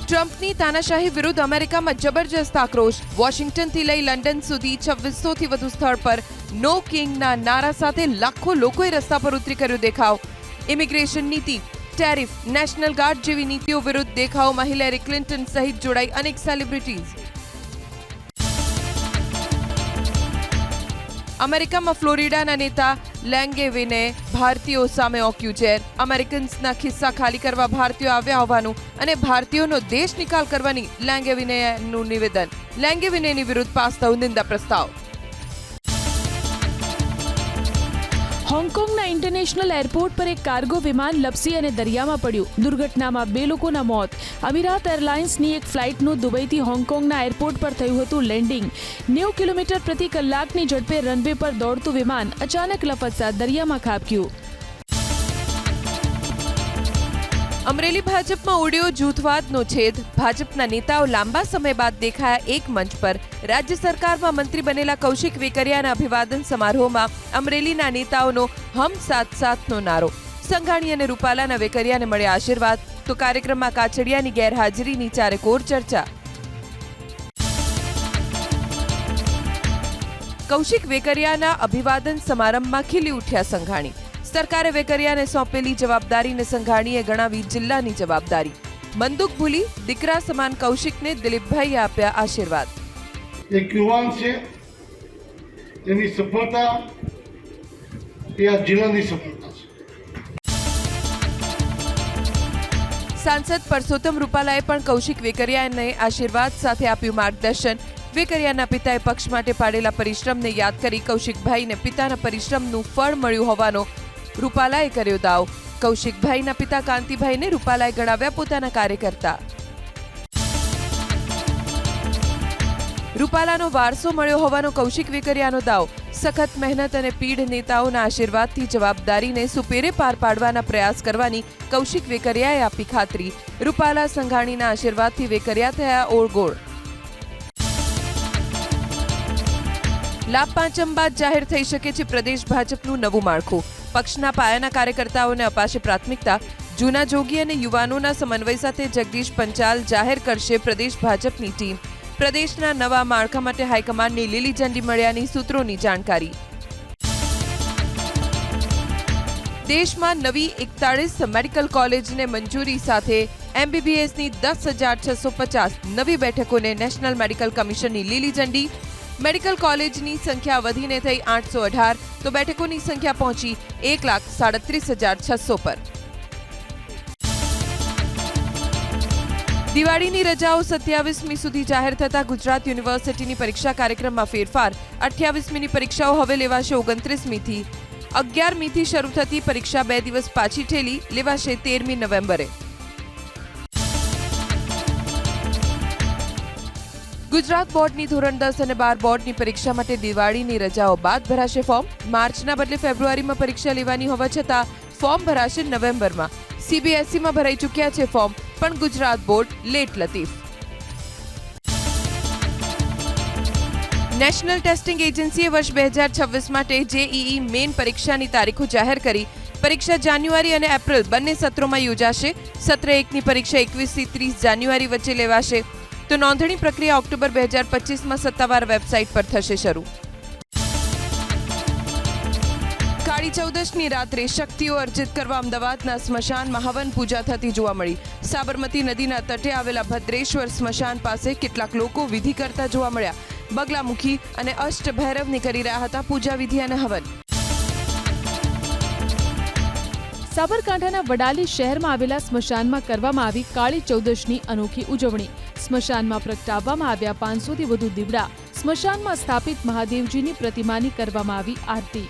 ટ્રમ્પની તાનાશાહી વિરુદ્ધ અમેરિકામાં જબરજસ્ત આક્રોશ. વોશિંગ્ટનથી લઈ લંડન સુધી 2600થી વધુ સ્થળ પર નો કિંગના નારા સાથે લાખો લોકોએ રસ્તા પર ઉતરી કર્યો દેખાવ. ઇમિગ્રેશન નીતિ, ટેરિફ, નેશનલ ગાર્ડ જેવી નીતિઓ વિરુદ્ધ દેખાવમાં હિલેરી ક્લિન્ટન સહિત જોડાઈ અનેક સેલિબ્રિટીઝ. અમેરિકામાં ફ્લોરિડાના નેતા લેંગેવિને ભારતીયો સામે ઓક્યું ઝેર. અમેરિકન્સના ખિસ્સા ખાલી કરવા ભારતીયો આવ્યા હોવાનું અને ભારતીયોનો દેશ નિકાલ કરવાની લેંગેવિનેનું નિવેદન. લેંગેવિનેની વિરુદ્ધ પાસ થયું નિંદા પ્રસ્તાવ. હોંગકોંગના ઇન્ટરનેશનલ એરપોર્ટ પર એક કાર્ગો વિમાન લપસી અને દરિયામાં પડ્યું. દુર્ઘટનામાં 2 લોકોના મોત. અમીરાત એરલાઇન્સની એક ફ્લાઇટનું દુબઈથી હોંગકોંગના એરપોર્ટ પર થયું હતું લેન્ડિંગ. 90 કિલોમીટર પ્રતિ કલાકની ઝડપે રનવે પર દોડતું વિમાન અચાનક લપસતા દરિયામાં ખાબક્યું. અમરેલી ભાજપમાં ઉડ્યો જૂથવાદનો છેદ. ભાજપના નેતાઓ લાંબા સમય બાદ દેખાયા એક મંચ પર. રાજ્ય સરકારમાં મંત્રી બનેલા કૌશિક વેકરિયાના અભિવાદન સમારોહમાં અમરેલીના નેતાઓનો હમ સાથ સાથનો નારો. સંઘાણી અને રૂપાલાના વેકરિયાને મળ્યા આશીર્વાદ, તો કાર્યક્રમમાં કાછડિયાની ગેરહાજરીની ચારેકોર ચર્ચા. કૌશિક વેકરિયાના અભિવાદન સમારંભમાં ખીલી ઉઠ્યા સંઘાણી. સરકારે વેકરિયાને સોંપેલી જવાબદારીને સંઘાણીએ ગણાવી જિલ્લાની જવાબદારી. બંદૂક ભૂલી દીકરા સમાન કૌશિકને દિલીપભાઈએ આપ્યા આશીર્વાદ. એક યુવાન છે, તેની સફળતા એ આ જિલ્લાની સફળતા છે. સાંસદ પરસોત્તમ રૂપાલાએ પણ કૌશિક વેકરિયાને આશીર્વાદ સાથે આપ્યું માર્ગદર્શન. વેકરિયાના પિતાએ પક્ષ માટે પાડેલા પરિશ્રમને યાદ કરી કૌશિકભાઈને પિતાના પરિશ્રમનું ફળ મળ્યું હોવાનો રૂપાલાએ કર્યો દાવ. કૌશિકભાઈના પિતા કાંતિભાઈને રૂપાલાએ ગણાવ્યા પોતાના કાર્યકર્તા. રૂપાલાનો વારસો મળ્યો હોવાનો કૌશિક વેકરિયાનો દાવ. સખત મહેનત અને પીઢ નેતાઓના આશીર્વાદથી જવાબદારીને સુપેરે પાર પાડવાના પ્રયાસ કરવાની કૌશિક વેકરિયાએ આપી ખાતરી. રૂપાલા સંઘાણીના આશીર્વાદથી વેકરિયા થયા ઓળગોળ. લાભ પાંચમ બાદ જાહેર થઈ શકે છે પ્રદેશ ભાજપનું નવું માળખું. પક્ષના પાયાના કાર્યકર્તાઓને અપાશે પ્રાથમિકતા. જૂના જોગી અને યુવાનોના સમન્વય સાથે જગદીશ પંચાલ જાહેર કરશે પ્રદેશ ભાજપની ટીમ. પ્રદેશના નવા માળખા માટે હાઈકમાન્ડની લીલી ઝંડી મળ્યાની સૂત્રોની જાણકારી. દેશમાં નવી 41 મેડિકલ કોલેજને મંજૂરી સાથે એમબીબીએસની 10,650 નવી બેઠકોને નેશનલ મેડિકલ કમિશનની લીલી ઝંડી. મેડિકલ કોલેજની સંખ્યા વધીને થઈ 818, તો બેઠકોની સંખ્યા પહોંચી 1,37,600 પર. દિવાળીની રજાઓ 27મી સુધી જાહેર થતા ગુજરાત યુનિવર્સિટીની પરીક્ષા કાર્યક્રમમાં ફેરફાર. 28મીની પરીક્ષાઓ હવે લેવાશે 29મીથી. 11મીથી શરૂ થતી પરીક્ષા 2 દિવસ પાછી ઠેલી, લેવાશે 13મી નવેમ્બરે. ગુજરાત બોર્ડની ધોરણ 10 અને 12 બોર્ડની પરીક્ષા માટે દિવાળીની રજાઓ બાદ ભરાશે ફોર્મ. માર્ચના બદલે ફેબ્રુઆરીમાં પરીક્ષા લેવાની હોવા છતાં ફોર્મ ભરાશે નવેમ્બરમાં. સીબીએસઈમાં ભરાઈ ચૂક્યા છે ફોર્મ, પણ ગુજરાત બોર્ડ લેટ લતીફ. નેશનલ ટેસ્ટિંગ એજન્સીએ વર્ષ 2026 માટે જેઈઈ મેઇન પરીક્ષાની તારીખો જાહેર કરી. પરીક્ષા જાન્યુઆરી અને એપ્રિલ બંને સત્રોમાં યોજાશે. સત્ર 1ની પરીક્ષા 21થી 30 જાન્યુઆરી વચ્ચે લેવાશે, તો નોંધણી પ્રક્રિયા ઓક્ટોબર 2025માં સત્તાવાર વેબસાઇટ પર થશે શરૂ. કાળી ચૌદશની રાત્રે શક્તિઓ અર્જિત કરવા અમદાવાદના સ્મશાનમાં હવન પૂજા થતી જોવા મળી. સાબરમતી નદીના તટે આવેલા ભદ્રેશ્વર સ્મશાન પાસે કેટલાક લોકો વિધિ કરતા જોવા મળ્યા. બગલામુખી અને અષ્ટભૈરવની કરી રહ્યા હતા પૂજા વિધિ અને હવન. સાબરકાંઠાના વડાલી શહેરમાં આવેલા સ્મશાનમાં કરવામાં આવી કાળી ચૌદશની અનોખી ઉજવણી. સ્મશાનમાં પ્રગટાવવામાં આવ્યા 500થી વધુ દીવડા. સ્મશાનમાં સ્થાપિત મહાદેવજીની પ્રતિમાની કરવામાં આવી આરતી.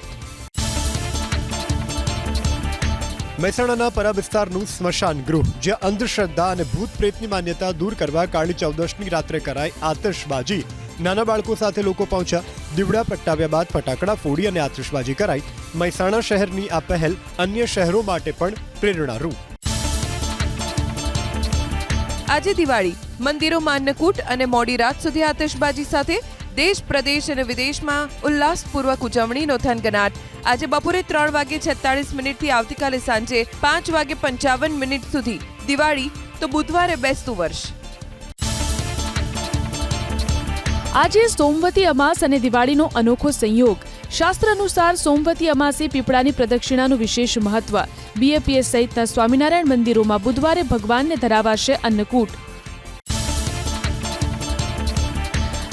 મહેસાણાના પરા વિસ્તારનું સ્મશાન ગૃહ, જ્યાં અંધશ્રદ્ધા અને ભૂત પ્રેતની માન્યતા દૂર કરવા કાળી ચૌદશની રાત્રે કરાઈ આતશબાજી. નાના બાળકો સાથે લોકો પહોંચ્યા. દીવડા પ્રગટાવ્યા બાદ ફટાકડા ફોડી અને આતશબાજી કરાઈ. મહેસાણા શહેરની આ પહેલ અન્ય શહેરો માટે પણ પ્રેરણારૂપ. આજે દિવાળી. મંદિરોમાં અન્નકૂટ અને મોડી રાત સુધી આતશબાજી સાથે દેશ પ્રદેશ અને વિદેશમાં ઉલ્લાસપૂર્વક ઉજવણીનો થનગનાટ. આજે બપોરે 3:46 થી આવતીકાલે સાંજે 5:55 સુધી દિવાળી, તો બુધવારે બેસતું વર્ષ. આજે સોમવતી અમાસ અને દિવાળીનો અનોખો સંયોગ. શાસ્ત્ર અનુસાર સોમવતી અમાસે પીપળાની પ્રદક્ષિણાનું વિશેષ મહત્વ. બીએપીએસ સહિતના સ્વામિનારાયણ મંદિરોમાં બુધવારે ભગવાનને ધરાવાશે અન્નકૂટ.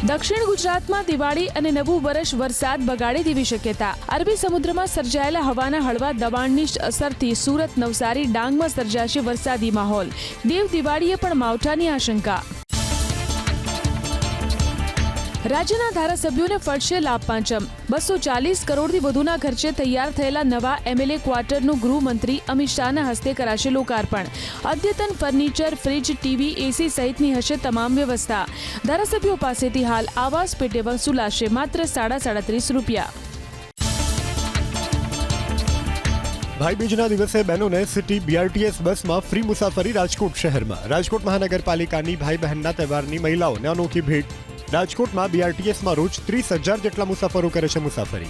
દક્ષિણ ગુજરાતમાં દિવાળી અને નવું વર્ષ વરસાદ બગાડે તેવી શક્યતા. અરબી સમુદ્રમાં સર્જાયેલા હવાના હળવા દબાણની અસરથી સુરત, નવસારી, ડાંગમાં સર્જાશે વરસાદી માહોલ. દેવ દિવાળીએ પણ માવઠાની આશંકા. રાજ્યના ધારાસભ્યોને ફળશે લાભ પાંચમ. 240 કરોડથી વધુના ખર્ચે તૈયાર થયેલા નવા એમએલએ ક્વાર્ટરનું ગૃહમંત્રી અમિત શાહના હસ્તે કરાશે લોકાર્પણ. અદ્યતન ફર્નિચર, ફ્રીજ, ટીવી, એસી સહિતની હશે તમામ વ્યવસ્થા. ધારાસભ્યો પાસેથી હાલ આવાસ પેટે વસૂલાશે માત્ર ₹37.5. ભાઈબીજના દિવસે બહેનોને સિટી બીઆરટીએસ બસમાં ફ્રી મુસાફરી રાજકોટ શહેરમાં. રાજકોટ મહાનગરપાલિકાની ભાઈ બહેનના તહેવારની મહિલાઓને અનોખી ભેટ. રાજકોટમાં બીઆરટીએસમાં રોજ 30,000 જેટલા મુસાફરો કરે છે મુસાફરી.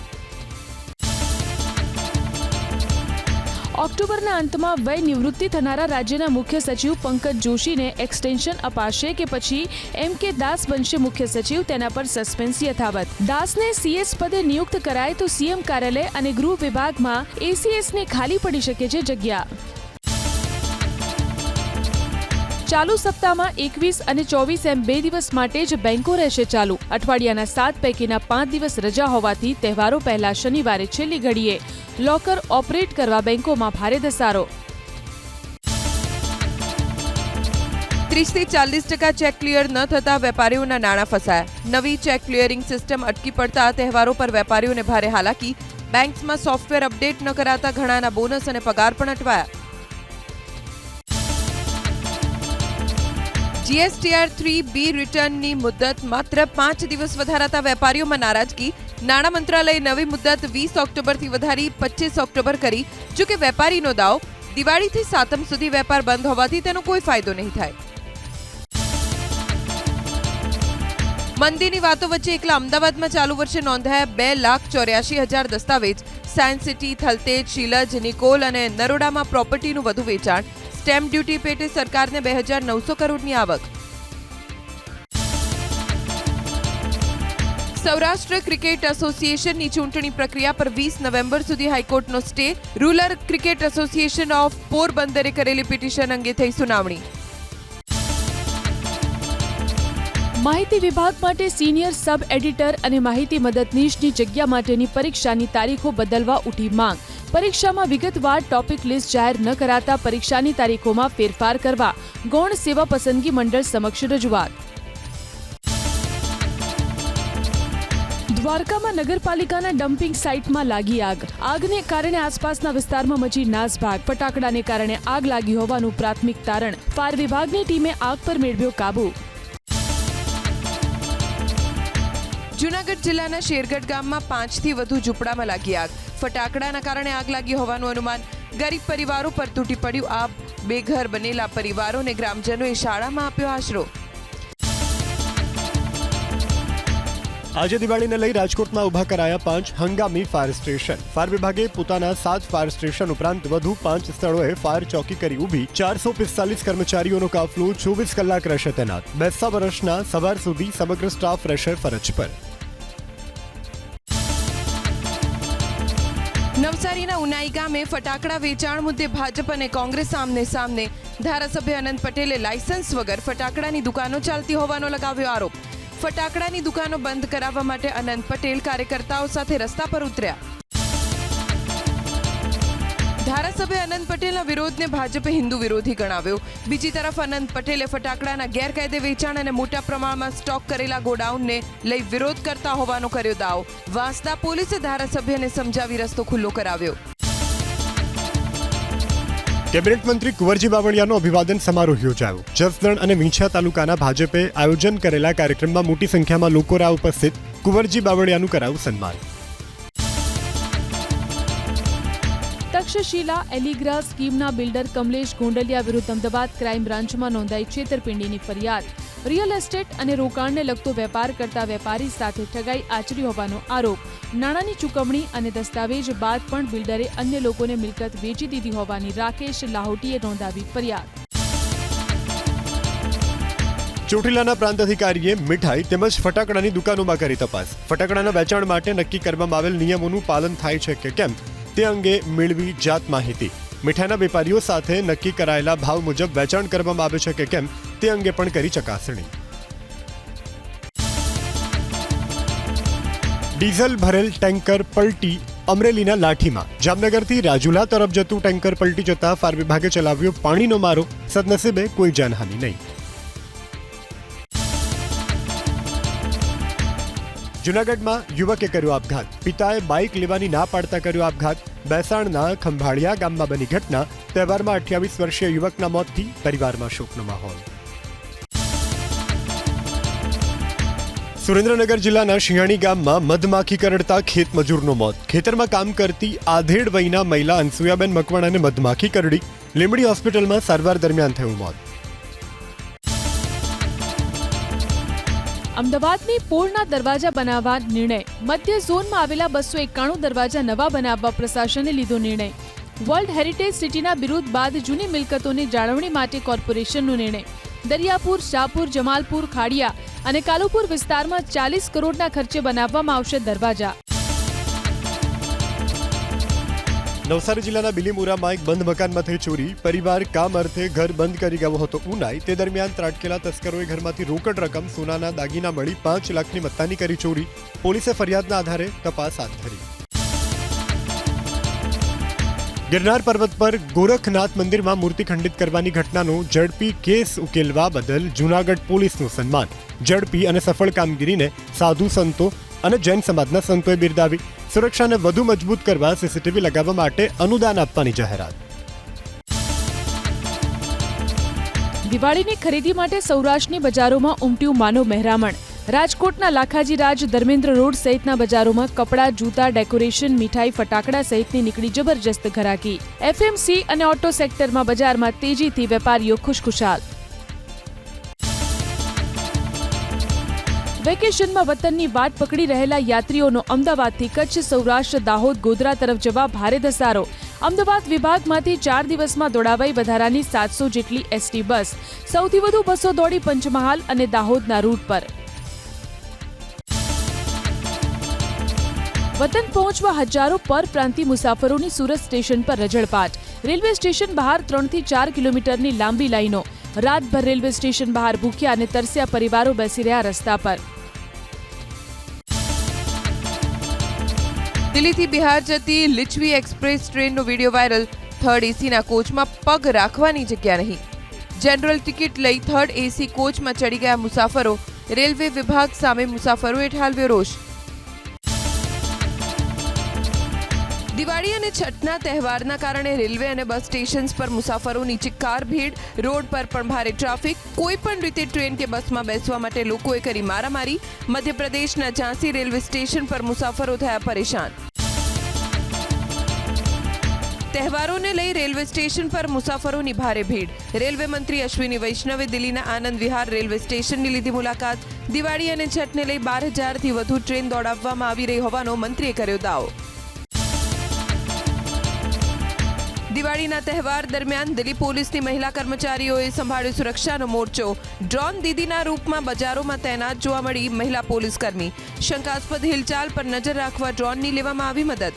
ઓક્ટોબરના અંતમાં વય નિવૃત્તિ થનારા રાજ્યના મુખ્ય સચિવ પંકજ જોશીને એક્સટેન્શન અપાશે કે પછી એમ.કે. દાસ બનશે મુખ્ય સચિવ, તેના પર સસ્પેન્સ યથાવત. દાસને સીએસ પદે નિયુક્ત કરાય તો સીએમ કાર્યાલય અને ગૃહ વિભાગમાં એસીએસને ખાલી પડી શકે છે જગ્યા. ચાલુ સપ્તાહમાં 21 અને 24 એમ 2 દિવસ માટે જ બેંકો રહેશે ચાલુ. અઠવાડિયાના 7 પૈકીના 5 દિવસ રજા હોવાથી તહેવારો પહેલા શનિવારે છેલ્લી ઘડીએ લોકર ઓપરેટ કરવા બેંકોમાં ભારે ધસારો. 30 થી 40% ચેક ક્લિયર ન થતા વેપારીઓના નાણાં ફસાયા. નવી ચેક ક્લિયરિંગ સિસ્ટમ અટકી પડતા તહેવારો પર વેપારીઓને ભારે હાલાકી. બેંક્સમાં સોફ્ટવેર અપડેટ ન કરાતા ઘણાના બોનસ અને પગાર પણ અટવાયા. જીએસટીઆર 3B રિટર્નની મુદત માત્ર 5 દિવસ વધારાતા વેપારીઓમાં નારાજગી. નાણાં મંત્રાલયે નવી મુદત 20 ઓક્ટોબરથી વધારી 25 ઓક્ટોબર કરી. જોકે વેપારીનો દાવ, દિવાળીથી સાતમ સુધી વેપાર બંધ હોવાથી તેનો કોઈ ફાયદો નહીં થાય. મંદીની વાતો વચ્ચે એકલા અમદાવાદમાં ચાલુ વર્ષે નોંધાયા 2,84,000 દસ્તાવેજ. સાયન્સ સિટી, થલતેજ, શીલજ, નિકોલ અને નરોડામાં પ્રોપર્ટીનું વધુ વેચાણ. સ્ટેમ્પ ડ્યુટી પેટે સરકારને 2,900 કરોડની આવક. સૌરાષ્ટ્ર ક્રિકેટ એસોસિએશનની ચૂંટણી પ્રક્રિયા પર 20 નવેમ્બર સુધી હાઈકોર્ટનો stay. Rural cricket association of પોરબંદરે કરેલી પિટિશન અંગે થઈ સુનાવણી. માહિતી વિભાગ માટે સિનિયર સબ એડિટર અને માહિતી મદદનીશની જગ્યા માટેની પરીક્ષાની તારીખો બદલવા ઉઠી માંગ. પરીક્ષામાં વિગતવાર ટોપિક લિસ્ટ જાહેર ન કરાતા પરીક્ષાની તારીખોમાં ફેરફાર કરવા ગૌણ સેવા પસંદગી મંડળ સમક્ષ રજૂઆત. દ્વારકામાં નગરપાલિકાના ડમ્પિંગ સાઇટમાં લાગી આગ. આગને કારણે આસપાસના વિસ્તારમાં મચી નાસભાગ. ફટાકડાને કારણે આગ લાગી હોવાનું પ્રાથમિક તારણ. ફાયર વિભાગની ટીમે આગ પર મેળવ્યો કાબુ. જૂનાગઢ જિલ્લાના શેરગઢ ગામમાં 5થી વધુ ઝૂંપડામાં લાગી આગ. ફટાકડાના કારણે આગ લાગી હોવાનું અનુમાન. ગરીબ પરિવારો પર તૂટી પડ્યું આબ. બેઘર બનેલા પરિવારોને ગ્રામજનોએ શાળામાં આપ્યો આશરો. આજે દિવાળીને લઈ રાજકોટમાં ઊભા કરાયા 5 હંગામી ફાયર સ્ટેશન. ફાયર વિભાગે પોતાના 7 ફાયર સ્ટેશન ઉપરાંત વધુ 5 સ્થળોએ ફાયર ચોકી કરી ઊભી. 445 કર્મચારીઓનો કાફલો 24 કલાક રહેશે તૈનાત. બેસતા વર્ષના સવાર સુધી સમગ્ર સ્ટાફ રહેશે ફરજ પર. નવસારીના ઉનાઈ ગામે ફટાકડા વેચાણ મુદ્દે ભાજપ અને કોંગ્રેસ સામને સામને. ધારાસભ્ય અનંત પટેલે લાયસન્સ વગર ફટાકડાની દુકાનો ચાલતી હોવાનો લગાવ્યો આરોપ. ફટાકડાની દુકાનો બંધ કરાવવા માટે અનંત પટેલ કાર્યકર્તાઓ સાથે રસ્તા પર ઉતર્યા. ધારાસભ્ય અનંત પટેલના વિરોધને ભાજપે હિન્દુ વિરોધી ગણાવ્યો. બીજી તરફ અનંત પટેલે ફટાકડાના ગેરકાયદે વેચાણ અને મોટા પ્રમાણમાં સ્ટોક કરેલા ગોડાઉનને લઈ વિરોધ કરતા હોવાનો કર્યો દાવો. વાંસદા પોલીસે ધારાસભ્યને સમજાવી રસ્તો ખુલ્લો કરાવ્યો. કેબિનેટ મંત્રી કુંવરજી બાવળિયાનો અભિવાદન સમારોહ યોજાયો. જસદણ અને વિંછિયા તાલુકાના ભાજપે આયોજન કરેલા કાર્યક્રમમાં મોટી સંખ્યામાં લોકો રહ્યા ઉપસ્થિત. કુંવરજી બાવળિયાનું કરાયું સન્માન. તક્ષશિલા એલિગ્રા સ્કીમના બિલ્ડર કમલેશ ગોંડલિયા વિરુદ્ધ અમદાવાદ ક્રાઇમ બ્રાન્ચમાં નોંધાઈ છેતરપિંડીની ફરિયાદ. રિયલ એસ્ટેટ અને રોકાણને લગતો વેપાર કરતા વેપારી સાથે ઠગાઈ આચરી હોવાનો આરોપ. નાણાંની ચૂકવણી અને દસ્તાવેજ બાદ પણ બિલ્ડરે અન્ય લોકોને મિલકત વેચી દીધી હોવાની રાકેશ લાહોટીએ નોંધાવી ફરિયાદ. ચોટીલાના પ્રાંત અધિકારીએ મીઠાઈ તેમજ ફટાકડાની દુકાનોમાં કરી તપાસ. ફટાકડાના વેચાણ માટે નક્કી કરવામાં આવેલ નિયમોનું પાલન થાય છે કે કેમ તે અંગે મેળવી જાત માહિતી. મીઠાઈના વેપારીઓ સાથે નક્કી કરાયેલા ભાવ મુજબ વેચાણ કરવામાં આવે છે કે કેમ તે અંગે પણ કરી ચકાસણી. ડીઝલ ભરેલ ટેન્કર પલટી અમરેલીના લાઠીમાં. જામનગરથી રાજુલા તરફ જતું ટેન્કર પલટી જતા ફાયર વિભાગે ચલાવ્યો પાણીનો મારો. સદનસીબે કોઈ જાનહાનિ નહીં. જૂનાગઢમાં યુવકે કર્યો આપઘાત. પિતાએ બાઇક લેવાની ના પાડતા કર્યો આપઘાત. બેસાણના ખંભાળિયા ગામમાં બની ઘટના. તહેવારમાં 28 વર્ષીય યુવકના મોતથી પરિવારમાં શોકનો માહોલ. સુરેન્દ્રનગર જિલ્લાના શિયાણી ગામમાં મધમાખી કરડતા ખેત મજૂરનો મોત. ખેતરમાં કામ કરતી આધેડ વયના મહિલા અનસુયાબેન મકવાણાને મધમાખી કરડી. લીંબડી હોસ્પિટલમાં સારવાર દરમિયાન થયું મોત. અમદાવાદની પોળના દરવાજા બનાવવા નિર્ણય. મધ્ય ઝોનમાં આવેલા 291 દરવાજા નવા બનાવવા પ્રશાસને લીધો નિર્ણય. વર્લ્ડ હેરિટેજ સિટીના બિરુદ બાદ જૂની મિલકતોની જાળવણી માટે કોર્પોરેશનનો નિર્ણય. દરિયાપુર, શાહપુર, જમાલપુર, ખાડિયા અને કાલુપુર વિસ્તારમાં 40 કરોડના ખર્ચે બનાવવામાં આવશે દરવાજા. નવસારી જિલ્લાના બિલીમોરામાં એક બંધ મકાનમાં થઈ ચોરી. પરિવાર કામ અર્થે ઘર બંધ કરી ગયો હતો ઉનાઈ. તે દરમિયાન ત્રાટકેલા તસ્કરોએ ઘરમાંથી રોકડ રકમ, સોનાના દાગીના મળી 5 લાખની મત્તાની કરી ચોરી. પોલીસે ફરિયાદના આધારે તપાસ હાથ ધરી. ગિરનાર પર્વત પર ગોરખનાથ મંદિરમાં મૂર્તિ ખંડિત કરવાની ઘટનાનો ઝડપી કેસ ઉકેલવા બદલ જૂનાગઢ પોલીસનું સન્માન. ઝડપી અને સફળ કામગીરીને સાધુ સંતો અને જૈન સમાજના સંતોએ બિરદાવી. સુરક્ષાને વધુ મજબૂત કરવા સીસીટીવી લગાવવા માટે અનુદાન આપવાની જાહેરાત. દિવાળીની ખરીદી માટે સૌરાષ્ટ્રની બજારોમાં ઉમટ્યું માનવ મહેરામણ. રાજકોટના લાખાજી રાજ, ધર્મેન્દ્ર રોડ સહિતના બજારોમાં કપડાં, જૂતા, ડેકોરેશન, મીઠાઈ, ફટાકડા સહિતની નીકળી જબરજસ્ત ઘરાકી. એફએમસી અને ઓટો સેક્ટરમાં બજારમાં તેજીથી વેપારીઓ ખુશખુશાલ. વેકેશનમાં વતનની વાટ પકડી રહેલા યાત્રીઓનો અમદાવાદથી કચ્છ, સૌરાષ્ટ્ર, દાહોદ, ગોધરા તરફ જવા ભારે ધસારો. અમદાવાદ વિભાગમાંથી 4 દિવસમાં દોડાવાઈ વધારાની 700 જેટલી એસટી બસ. સૌથી વધુ બસો દોડી પંચમહાલ અને દાહોદના રૂટ પર. વતન પહોંચવા હજારો પરપ્રાંતીય મુસાફરોની સુરત સ્ટેશન પર રજળપાટ. રેલવે સ્ટેશન બહાર 3 થી 4 કિલોમીટરની લાંબી લાઈનો. રાતભર રેલવે સ્ટેશન બહાર ભૂખ્યા અને તરસ્યા પરિવારો બેસી રહ્યા રસ્તા પર. દિલ્હીથી બિહાર જતી લિચ્વી એક્સપ્રેસ ટ્રેનનો વિડીયો વાયરલ. થર્ડ એસીના કોચમાં પગ રાખવાની જગ્યા નહીં. જનરલ ટિકિટ લઈ થર્ડ એસી કોચમાં ચડી ગયા મુસાફરો. રેલવે વિભાગ સામે મુસાફરોએ ઠાલવ્યો રોષ. દિવાળી અને છઠના તહેવારના કારણે રેલવે અને બસ સ્ટેશન્સ પર મુસાફરોની ચિક્કાર ભીડ. રોડ પર પણ ભારે ટ્રાફિક. કોઈ પણ રીતે ટ્રેન કે બસમાં બેસવા માટે લોકોએ કરી મારામારી. મધ્યપ્રદેશના ઝાંસી રેલવે સ્ટેશન પર મુસાફરો થયા પરેશાન. તહેવારોને લઈ રેલવે સ્ટેશન પર મુસાફરોની ભારે ભીડ. રેલવે મંત્રી અશ્વિની વૈષ્ણવે દિલ્હીના આનંદ વિહાર રેલવે સ્ટેશનની લીધી મુલાકાત. દિવાળી અને છઠને લઈ 12,000થી વધુ ટ્રેન દોડાવવામાં આવી રહી હોવાનો મંત્રીએ કર્યો દાવો. દિવાળીના તહેવાર દરમિયાન દિલ્હી પોલીસની મહિલા કર્મચારીઓએ સંભાળ્યો સુરક્ષાનો મોરચો. ડ્રોન દીદીના રૂપમાં બજારોમાં તૈનાત જોવા મળી મહિલા પોલીસકર્મી. શંકાસ્પદ હિલચાલ પર નજર રાખવા ડ્રોનની લેવામાં આવી મદદ.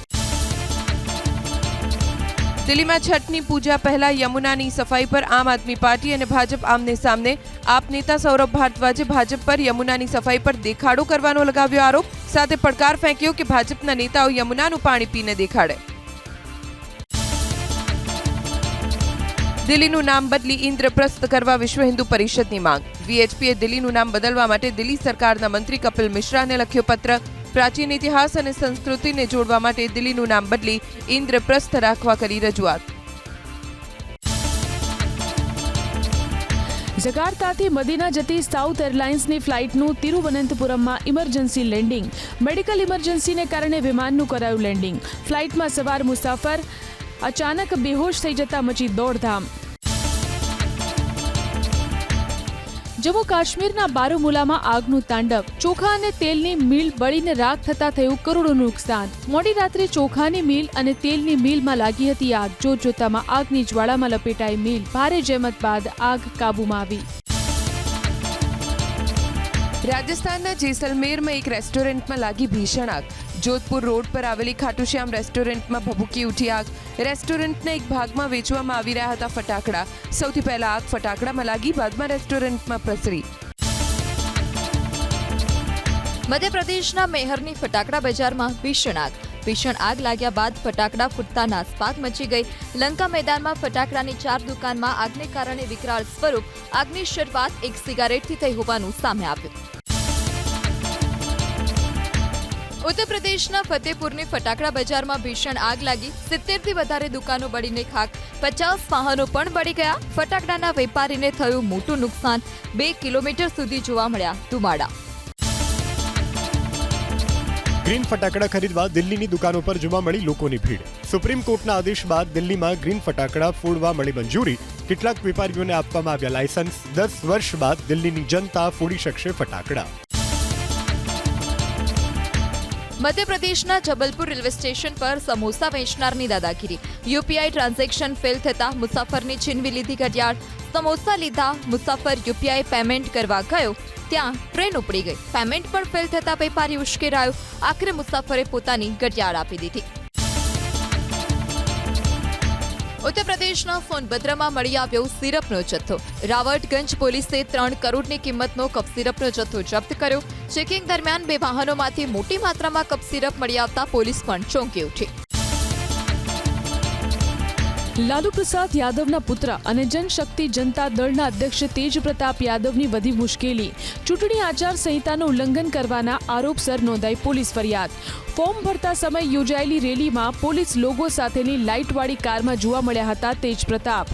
દિલ્હીમાં છઠની પૂજા પહેલા યમુનાની સફાઈ પર આમ આદમી પાર્ટી અને ભાજપ આમને સામને. આપ નેતા સૌરભ ભારદ્વાજે ભાજપ પર યમુનાની સફાઈ પર દેખાડો કરવાનો લગાવ્યો આરોપ. સાથે પડકાર ફેંક્યો કે ભાજપના નેતાઓ યમુનાનું પાણી પીને દેખાડે. દિલ્હીનું નામ બદલી ઇન્દ્રપ્રસ્થ કરવા વિશ્વ હિન્દુ પરિષદની માંગ. વીએચપીએ દિલ્હીનું નામ બદલવા માટે દિલ્હી સરકારના મંત્રી કપિલ મિશ્રાને લખ્યો પત્ર. પ્રાચીન ઇતિહાસ અને સંસ્કૃતિને જોડવા માટે દિલ્હીનું નામ બદલી ઇન્દ્રપ્રસ્થ રાખવા કરી રજૂઆત. જકાર્તાથી મદીના જતી સાઉથ એરલાઇન્સની ફ્લાઇટનું તિરુવનંતપુરમમાં ઇમરજન્સી લેન્ડિંગ. મેડિકલ ઇમરજન્સીને કારણે વિમાનનું કરાયું લેન્ડિંગ. ફ્લાઇટમાં સવાર મુસાફર અચાનક બેહોશ થઈ જતા મચી દોડધામ. જમ્મુ કાશ્મીરના બારામુલામાં આગનું તાંડવ. ચોખા અને તેલની મિલ બળીને રાખ થતા થયું કરોડોનું નુકસાન. મોડી રાત્રે ચોખાની મિલ અને તેલની મિલમાં લાગી હતી આગ. જોતજોતામાં આગની જ્વાળામાં લપેટાઈ મિલ. ભારે જહેમત બાદ આગ કાબૂમાં આવી. રાજસ્થાનના જેસલમેરમાં એક રેસ્ટોરન્ટમાં લાગી ભીષણ આગ. જોધપુર રોડ પર આવેલી ખાટુશ્યામ રેસ્ટોરન્ટમાં ભભૂકી ઉઠી આગ. રેસ્ટોરન્ટના એક ભાગમાં વેચવામાં આવી રહ્યા હતા ફટાકડા. સૌથી પહેલા આગ ફટાકડામાં લાગી, બાદમાં રેસ્ટોરન્ટમાં પ્રસરી. મધ્યપ્રદેશના મેહરની ફટાકડા બજારમાં ભીષણ આગ. ભીષણ આગ લાગ્યા બાદ ફટાકડા ફૂટતા નાસભાગ મચી ગઈ. લંકા મેદાનમાં ફટાકડાની 4 દુકાનમાં આગને કારણે વિકરાળ સ્વરૂપ. આગની શરૂઆત એક સિગારેટથી થઈ હોવાનું સામે આવ્યું. ઉત્તર પ્રદેશના ફતેપુરની ફટાકડા બજારમાં ભીષણ આગ લાગી. 70 થી વધારે દુકાનો બળીને ખાક, 50 વાહનો પણ બળી ગયા. ફટાકડાના વેપારીને થયું મોટું નુકસાન. 2 કિલોમીટર સુધી જોવા મળ્યા ધુમાડા. ગ્રીન ફટાકડા ખરીદવા દિલ્હીની દુકાનો પર જોવા મળી લોકોની ભીડ. સુપ્રીમ કોર્ટના આદેશ બાદ દિલ્હીમાં ગ્રીન ફટાકડા ફોડવા મળી મંજૂરી. કેટલાક વેપારીઓને આપવામાં આવ્યા લાયસન્સ. 10 વર્ષ બાદ દિલ્હીની જનતા ફોડી શકશે ફટાકડા. મધ્યપ્રદેશના જબલપુર રેલવે સ્ટેશન પર સમોસા વેચનારની દાદાગીરી. યુપીઆઈ ટ્રાન્ઝેક્શન ફેલ થતા મુસાફરની છીનવી લીધી ઘડિયાળ. સમોસા લીધા, મુસાફર યુપીઆઈ પેમેન્ટ કરવા ગયો, ત્યાં ટ્રેન ઉપડી ગઈ. પેમેન્ટ પણ ફેલ થતા વેપારી ઉશ્કેરાયો. આખરે મુસાફરે પોતાની ઘડિયાળ આપી દીધી. ઉત્તર પ્રદેશના સોનભદ્રમાં મળી આવ્યો સિરપનો જથ્થો. રાવટગંજ પોલીસે 3 કરોડની કિંમતનો કફ સિરપનો જથ્થો જપ્ત કર્યો. ચેકિંગ દરમિયાન 2 વાહનોમાંથી મોટી માત્રામાં કફ સિરપ મળી આવતા પોલીસ પણ ચોંકી ઉઠી. લાલુ પ્રસાદ યાદવના પુત્ર અને જનશક્તિ જનતા દળના અધ્યક્ષ તેજ પ્રતાપ યાદવની વધી મુશ્કેલી. ચૂંટણી આચાર સંહિતાનું ઉલ્લંઘન કરવાના આરોપસર નોંધાઈ પોલીસ ફરિયાદ. ફોર્મ ભરતા સમયે યોજાયેલી રેલીમાં પોલીસ લોગો સાથેની લાઇટવાળી કારમાં જોવા મળ્યા હતા તેજ પ્રતાપ.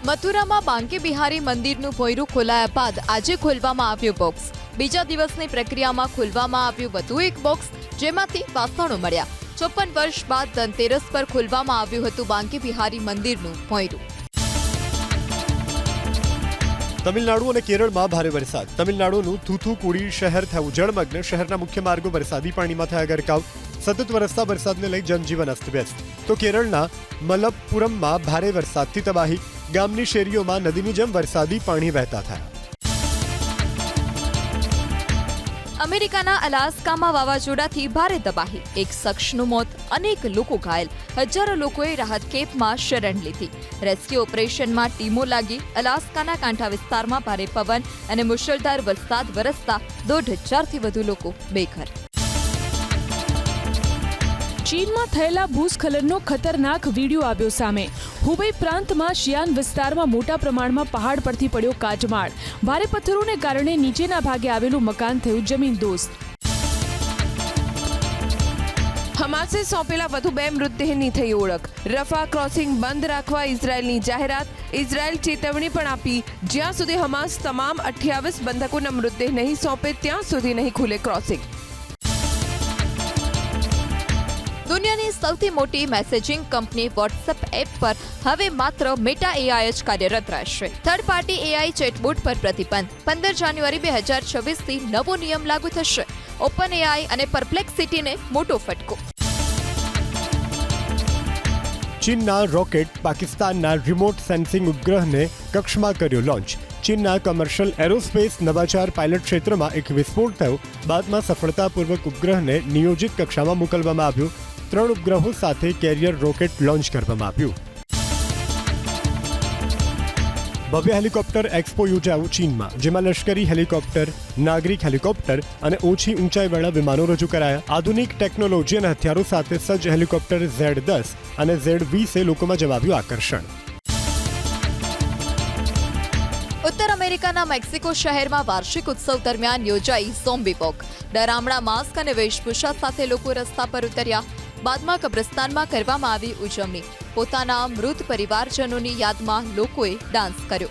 મથુરામાં બાંકે બિહારી મંદિરનું ભોંયરું ખોલાયા બાદ આજે ખોલવામાં આવ્યું બોક્સ. બીજા દિવસની પ્રક્રિયામાં ખોલવામાં આવ્યું વધુ એક બોક્સ, જેમાંથી વાસણો મળ્યા. 54 વર્ષ બાદ ધનતેરસ પર ખોલવામાં આવ્યું હતું બાંકે બિહારી મંદિરનું ભોંયરું. તમિલનાડુ અને કેરળમાં ભારે વરસાદ. તમિલનાડુનું થૂથુકુડી શહેર થયું જળમગ્ન. શહેરના મુખ્ય માર્ગો વરસાદી પાણીમાં થયા ગરકાવ. સતત વરસતા વરસાદને લઈ જનજીવન અસ્તવ્યસ્ત. તો કેરળના મલપ્પુરમમાં ભારે વરસાદથી તબાહી. ગામની શેરીઓમાં નદીની જેમ વરસાદી પાણી વહેતા થયા. અમેરિકાના અલાસ્કામાં વાવાઝોડાથી ભારે તબાહી. એક શખ્સનું મોત, અનેક લોકો ઘાયલ. હજારો લોકોએ રાહત કેમ્પમાં શરણ લીધી. રેસ્ક્યુ ઓપરેશનમાં ટીમો લાગી. અલાસ્કાના કાંઠા વિસ્તારમાં ભારે પવન અને મુશળધાર વરસાદ વરસતા 1,500થી વધુ લોકો બેઘર. ચીનમાં થયેલા ભૂસ્ખલનનો ખતરનાક વિડીયો આવ્યો સામે. હુબેઈ પ્રાંતમાં શિયાન વિસ્તારમાં મોટા પ્રમાણમાં પહાડ પરથી પડ્યો કાચમાળ. ભારે પથ્થરોને કારણે નીચેના ભાગે આવેલું મકાન થયું જમીનદોસ્ત. હમાસે સોંપેલા વધુ 2 મૃતદેહની થઈ ઓળખ. રફા ક્રોસિંગ બંધ રાખવા ઇઝરાયેલની જાહેરાત. ઇઝરાયેલ ચેતવણી પણ આપી, જ્યાં સુધી હમાસ તમામ 28 બંધકોના મૃતદેહ નહીં સોંપે ત્યાં સુધી નહીં ખુલે ક્રોસિંગ. દુનિયાની સૌથી મોટી મેસેજિંગ કંપની વોટ્સએપ એપ પર હવે માત્ર મેટા એઆઈ જ કાર્યરત રહેશે. થર્ડ પાર્ટી એઆઈ ચેટબોટ પર પ્રતિબંધ. 15 જાન્યુઆરી 2026થી નવો નિયમ લાગુ થશે. ઓપન એઆઈ અને પરપ્લેક્સિટીને મોટો ફટકો. ચીનના રોકેટ પાકિસ્તાનના રિમોટ સેન્સિંગ ઉપગ્રહને કક્ષમાં કર્યો લોન્ચ. ચીનના કમર્શિયલ એરોસ્પેસ નવાચાર પાયલટ ક્ષેત્રમાં એક વિસ્ફોટ થયો. બાદમાં સફળતાપૂર્વક ઉપગ્રહને નિયોજિત કક્ષામાં મોકલવામાં આવ્યું. 3 ઉપગ્રહો સાથે કેરિયર રોકેટ લોન્ચ કરવામાં આવ્યું. ભવ્ય હેલિકોપ્ટર એક્સપો યોજાયું ચીનમાં, જેમાં લશ્કરી હેલિકોપ્ટર, નાગરિક હેલિકોપ્ટર અને ઓછી ઊંચાઈવાળા વિમાનો રજૂ કરાયા. આધુનિક ટેકનોલોજી અને હથિયારો સાથે સજ્જ હેલિકોપ્ટર Z10 અને Z20 લોકોમાં જમાવ્યું આકર્ષણ. ઉત્તર અમેરિકાના મેક્સિકો શહેરમાં વાર્ષિક ઉત્સવ દરમિયાન યોજાઈ ઝોમ્બી વોક. ડરામણા માસ્ક અને વેશભૂષા સાથે લોકો રસ્તા પર ઉતર્યા. બાદમાં કબ્રસ્તાનમાં કરવામાં આવી ઉજવણી. પોતાના મૃત પરિવારજનોની યાદમાં લોકોએ ડાન્સ કર્યો.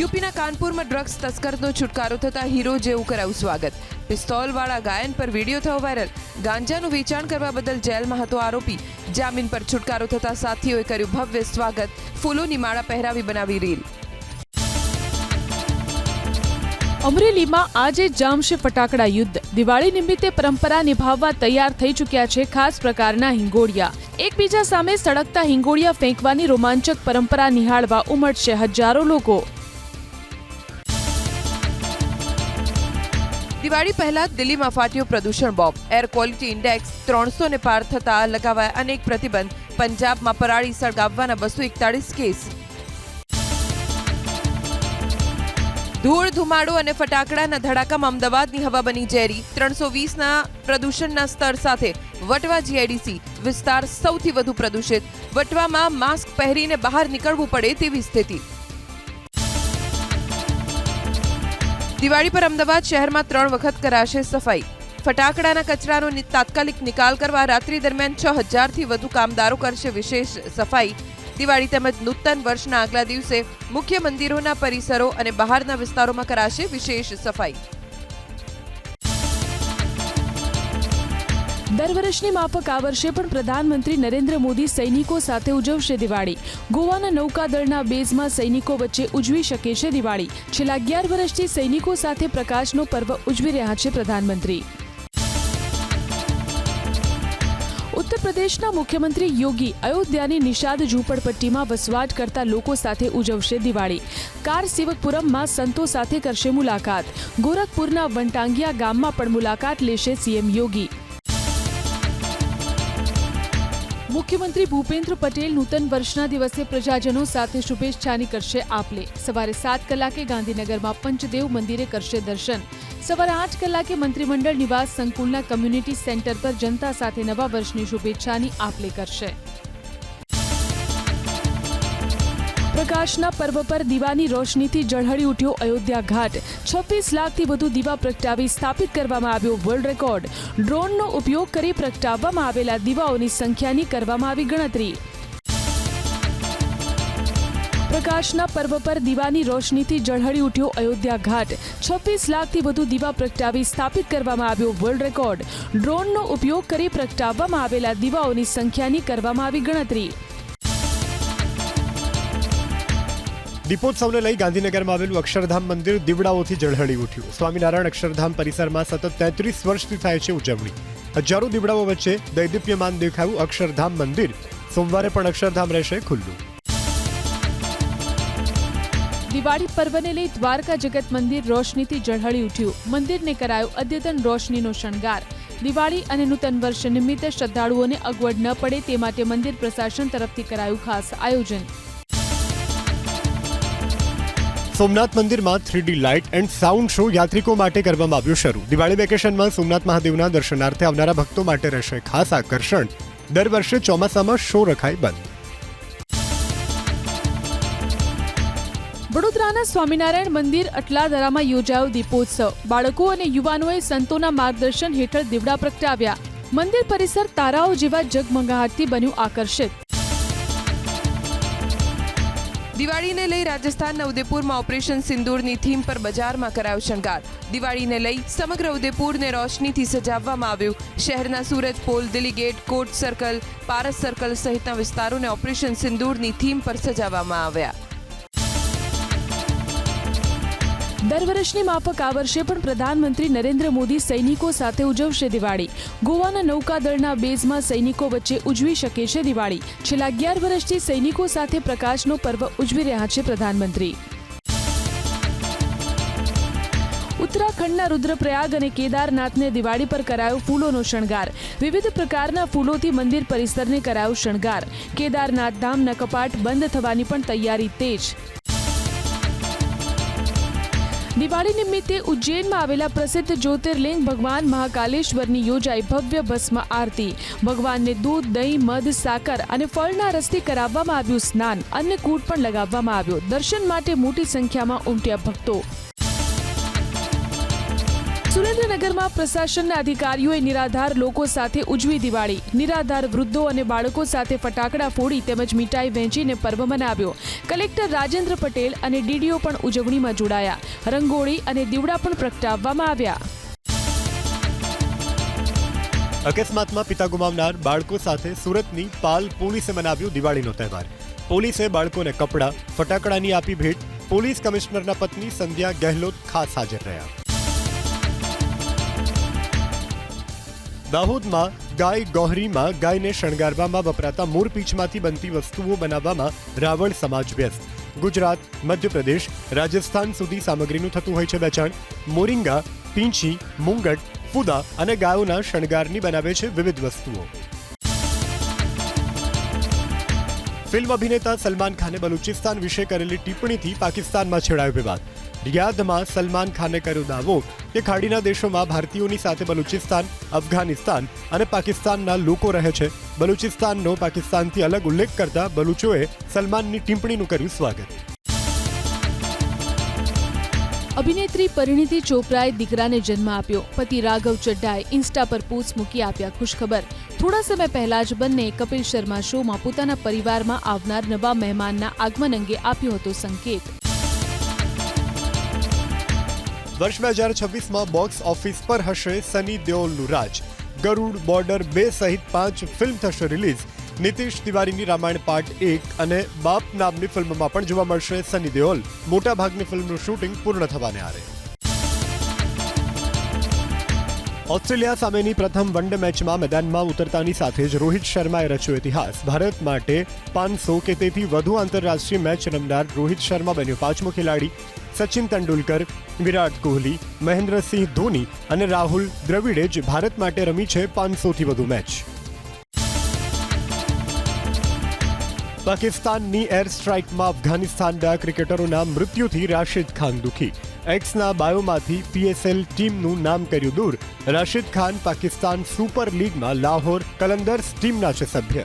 યુપીના કાનપુરમાં ડ્રગ્સ તસ્કરનો છુટકારો થતા હીરો જેવું કરાયું સ્વાગત. પિસ્તોલવાળા ગાયન પર વિડીયો થયો વાયરલ. ગાંજાનું વેચાણ કરવા બદલ જેલમાં હતો આરોપી. જામીન પર છુટકારો થતા સાથીઓએ કર્યું ભવ્ય સ્વાગત. ફૂલોની માળા પહેરાવી બનાવી રીલ. અમરેલીમાં આજે જામશે ફટાકડા યુદ્ધ. દિવાળી નિમિત્તે પરંપરા નિભાવવા તૈયાર થઈ ચૂક્યા છે ખાસ પ્રકારના હિંગોળિયા. એકબીજા સામે સળગતા હિંગોળિયા ફેંકવાની રોમાંચક પરંપરા નિહાળવા ઉમટશે હજારો લોકો. દિવાળી પહેલા દિલ્હીમાં ફાટ્યો પ્રદૂષણ બોમ્બ. એર ક્વોલિટી ઇન્ડેક્સ 300 ને પાર થતા લગાવાયા અનેક પ્રતિબંધ. પંજાબમાં પરાળી સળગાવવાના 241 કેસ. ધૂળ, ધુમાડો અને ફટાકડાના ધડાકામાં અમદાવાદની હવા બની ઝેરી. 320ના પ્રદૂષણના સ્તર સાથે વટવા જીઆઈડીસી વિસ્તાર સૌથી વધુ પ્રદૂષિત. વટવામાં માસ્ક પહેરીને બહાર નીકળવું પડે તેવી સ્થિતિ. દિવાળી પર અમદાવાદ શહેરમાં 3 વખત કરાશે સફાઈ. ફટાકડાના કચરાનો તાત્કાલિક નિકાલ કરવા રાત્રિ દરમિયાન 6000થી વધુ કામદારો કરશે વિશેષ સફાઈ. દિવાળી તેમજ નૂતન વર્ષના આગલા દિવસે મુખ્ય મંદિરોના પરિસરો અને બહારના વિસ્તારોમાં કરાશે વિશેષ સફાઈ. દર વર્ષની માફક આ વર્ષે પણ પ્રધાનમંત્રી નરેન્દ્ર મોદી સૈનિકો સાથે ઉજવશે દિવાળી. ગોવાના નૌકાદળના બેઝમાં સૈનિકો વચ્ચે ઉજવી શકે છે દિવાળી. છેલ્લા 11 વર્ષથી સૈનિકો સાથે પ્રકાશનો પર્વ ઉજવી રહ્યા છે પ્રધાનમંત્રી. ઉત્તર પ્રદેશના મુખ્યમંત્રી યોગી અયોધ્યાની નિષાદ ઝૂંપડપટ્ટીમાં વસવાટ કરતા લોકો સાથે ઉજવશે દિવાળી. કાર સિવકપુરમમાં સંતો સાથે કરશે મુલાકાત. ગોરખપુરના વંટાંગિયા ગામમાં પણ મુલાકાત લેશે સીએમ યોગી. મુખ્યમંત્રી ભૂપેન્દ્ર પટેલ નૂતન વર્ષના દિવસે પ્રજાજનો સાથે શુભેચ્છાની કરશે આપ-લે. સવારે 7 કલાકે ગાંધીનગરમાં પંચદેવ મંદિરે કરશે દર્શન. સવારે 8 કલાકે મંત્રીમંડળ નિવાસ સંકુલના કમ્યુનિટી સેન્ટર પર જનતા સાથે નવા વર્ષની શુભેચ્છાની આપ-લે કરશે. પ્રકાશના પર્વ પર દીવાની રોશનીથી ઝળહળી ઉઠ્યો અયોધ્યા ઘાટ. 26 લાખથી વધુ દીવા પ્રગટાવી સ્થાપિત કરવામાં આવ્યો વર્લ્ડ રેકોર્ડ. ડ્રોનનો ઉપયોગ કરી પ્રગટાવવામાં આવેલા દીવાઓની સંખ્યાની કરવામાં આવી ગણતરી. પ્રકાશના પર્વ પર દીવાની રોશનીથી ઝળહળી ઉઠ્યો અયોધ્યા ઘાટ. 26 લાખથી વધુ દીવા પ્રગટાવી સ્થાપિત કરવામાં આવ્યો વર્લ્ડ રેકોર્ડ. ડ્રોનનો ઉપયોગ કરી પ્રગટાવવામાં આવેલા દીવાઓની સંખ્યાની કરવામાં આવી ગણતરી. દીપોત્સવને લઈ ગાંધીનગરમાં આવેલું અક્ષરધામ મંદિર દીવડાઓથી ઝળહળી ઉઠ્યું. સ્વામિનારાયણ અક્ષરધામ પરિસરમાં સતત 33 વર્ષથી થાય છે ઉજવણી. હજારો દીવડાઓ વચ્ચે દૈદીપ્યમાન દેખાયું અક્ષરધામ મંદિર. સોમવારે પણ અક્ષરધામ રહેશે ખુલ્લું. દિવાળી પર્વને લઈ દ્વારકા જગત મંદિર રોશનીથી ઝળહળી ઉઠ્યું. મંદિરને કરાયો અદ્યતન રોશનીનો શણગાર. દિવાળી અને નૂતન વર્ષ નિમિત્તે શ્રદ્ધાળુઓને અગવડ ન પડે તે માટે મંદિર પ્રશાસન તરફથી કરાયું ખાસ આયોજન. સોમનાથ મંદિરમાં 3D light and sound show યાત્રિકો માટે કરવામાં આવ્યો શરૂ. દિવાળી વેકેશનમાં સોમનાથ મહાદેવના દર્શનાર્થે આવનારા ભક્તો માટે રહેશે ખાસ આકર્ષણ. દર વર્ષે ચોમાસામાં શો રખાય બંધ. વડોદરાના સ્વામિનારાયણ મંદિર અટલાદરામાં યોજાયો દીપોત્સવ. બાળકો અને યુવાનોએ સંતોના માર્ગદર્શન હેઠળ દીવડા પ્રગટાવ્યા. મંદિર પરિસર તારાઓ જેવા જગમગાહટથી બન્યું આકર્ષિત. દિવાળીને લઈ રાજસ્થાનના ઉદયપુરમાં ઓપરેશન સિંદૂરની થીમ પર બજારમાં કરાયો શણગાર. દિવાળીને લઈ સમગ્ર ઉદયપુરને રોશનીથી સજાવવામાં આવ્યું. શહેરના સૂરજ પોલ, દિલ્હી ગેટ, કોટ સર્કલ, પારસ સર્કલ સહિતના વિસ્તારોને ઓપરેશન સિંદૂરની થીમ પર સજાવવામાં આવ્યા. દર વર્ષની માફક આ વર્ષે પણ પ્રધાનમંત્રી નરેન્દ્ર મોદી સૈનિકો સાથે ઉજવશે દિવાળી. ગોવાના નૌકાદળના બેઝમાં સૈનિકો વચ્ચે ઉજવી શકે છે દિવાળી. છેલ્લા 11 વર્ષથી સૈનિકો સાથે પ્રકાશનો પર્વ ઉજવી રહ્યા છે પ્રધાનમંત્રી. ઉત્તરાખંડના રુદ્રપ્રયાગ અને કેદારનાથને દિવાળી પર કરાયો ફૂલોનો શણગાર. વિવિધ પ્રકારના ફૂલોથી મંદિર પરિસરને કરાયો શણગાર. કેદારનાથ ધામના કપાટ બંધ થવાની પણ તૈયારી તેજ. દિવાળી નિમિત્તે ઉજ્જૈનમાં આવેલા પ્રસિદ્ધ જ્યોતિર્લિંગ ભગવાન મહાકાલેશ્વરની યોજાઈ ભવ્ય ભસ્મ આરતી. ભગવાનને દૂધ, દહીં, મધ, સાકર અને ફળના રસથી કરાવવામાં આવ્યું સ્નાન. અન્નકૂટ પણ લગાવવામાં આવ્યો. દર્શન માટે મોટી સંખ્યામાં ઉમટ્યા ભક્તો. સુરેન્દ્રનગરમાં પ્રશાસનના અધિકારીઓએ નિરાધાર લોકો સાથે ઉજવી દિવાળી. નિરાધાર વૃદ્ધો અને બાળકો સાથે ફટાકડા ફોડી તેમજ મીઠાઈ વહેંચીને પર્વ મનાવ્યો. કલેક્ટર રાજેન્દ્ર પટેલ અને ડીડીઓ પણ ઉજવણીમાં જોડાયા. રંગોળી અને દીવડા પણ પ્રગટાવવામાં આવ્યા. અકસ્માતમાં પિતા ગુમાવનાર બાળકો સાથે સુરતની પાલ પોલીસે મનાવ્યો દિવાળીનો તહેવાર. પોલીસે બાળકોને કપડાં, ફટાકડાની આપી ભેટ. પોલીસ કમિશનરના પત્ની સંધ્યા ગેહલોત ખાસ હાજર રહ્યા. દાહોદમાં ગાય ગોહરીમાં ગાયને શણગારવામાં વપરાતા મોરપીંછમાંથી બનતી વસ્તુઓ બનાવવામાં રાવળ સમાજ વ્યસ્ત. ગુજરાત, મધ્યપ્રદેશ, રાજસ્થાન સુધી સામગ્રીનું થતું હોય છે વેચાણ. મોરિંગા, પીંછી, મુંગટ, ફૂદા અને ગાયોના શણગારની બનાવે છે વિવિધ વસ્તુઓ. ફિલ્મ અભિનેતા સલમાન ખાને બલુચિસ્તાન વિશે કરેલી ટિપ્પણીથી પાકિસ્તાનમાં છેડાયો વિવાદ. રિયાધમાં સલમાન ખાને કર્યો દાવો કે ખાડીના દેશોમાં ભારતીયોની સાથે બલુચિસ્તાન, અફઘાનિસ્તાન અને પાકિસ્તાનના લોકો રહે છે. બલુચિસ્તાનનો પાકિસ્તાનથી અલગ ઉલ્લેખ કરતા બલુચોએ સલમાનની ટિપ્પણીનું કર્યું સ્વાગત. અભિનેત્રી પરિણીતિ ચોપરાએ દીકરાને જન્મ આપ્યો. પતિ રાઘવ ચડ્ડાએ ઇન્સ્ટા પર પોસ્ટ મૂકી આપ્યા ખુશખબર. થોડા સમય પહેલા જ બંને કપિલ શર્મા શોમાં પોતાના પરિવારમાં આવનાર નવા મહેમાનના આગમન અંગે આપ્યો હતો સંકેત. વર્ષ 2026માં બોક્સ ઓફિસ પર હશે સની દેઓલનું રાજ. ગરુડ, બોર્ડર 2 સહિત 5 ફિલ્મ થશે રિલીઝ. નીતિશ તિવારીની રામાયણ પાર્ટ 1 અને બાપ નામની ફિલ્મમાં પણ જોવા મળશે સની દેઓલ. મોટાભાગની ફિલ્મનું શૂટિંગ પૂર્ણ થવાને આરે. ઓસ્ટ્રેલિયા સામેની પ્રથમ વનડે મેચમાં મેદાનમાં ઉતરતાની સાથે જ રોહિત શર્માએ રચ્યો ઇતિહાસ. ભારત માટે 500 કે તેથી વધુ આંતરરાષ્ટ્રીય મેચ રમનાર રોહિત શર્મા બન્યો 5મો ખેલાડી. સચિન તેંડુલકર, વિરાટ કોહલી, મહેન્દ્રસિંહ ધોની અને રાહુલ દ્રવિડે જ ભારત માટે રમી છે 500થી વધુ મેચ. પાકિસ્તાનની એર સ્ટ્રાઇકમાં અફઘાનિસ્તાનના ક્રિકેટરોના મૃત્યુથી રાશિદ ખાન દુઃખી. એક્સના બાયોમાંથી PSL ટીમનું નામ કર્યું દૂર. રાશિદ ખાન પાકિસ્તાન સુપર લીગમાં લાહોર કલંદર્સ ટીમના છે સભ્ય.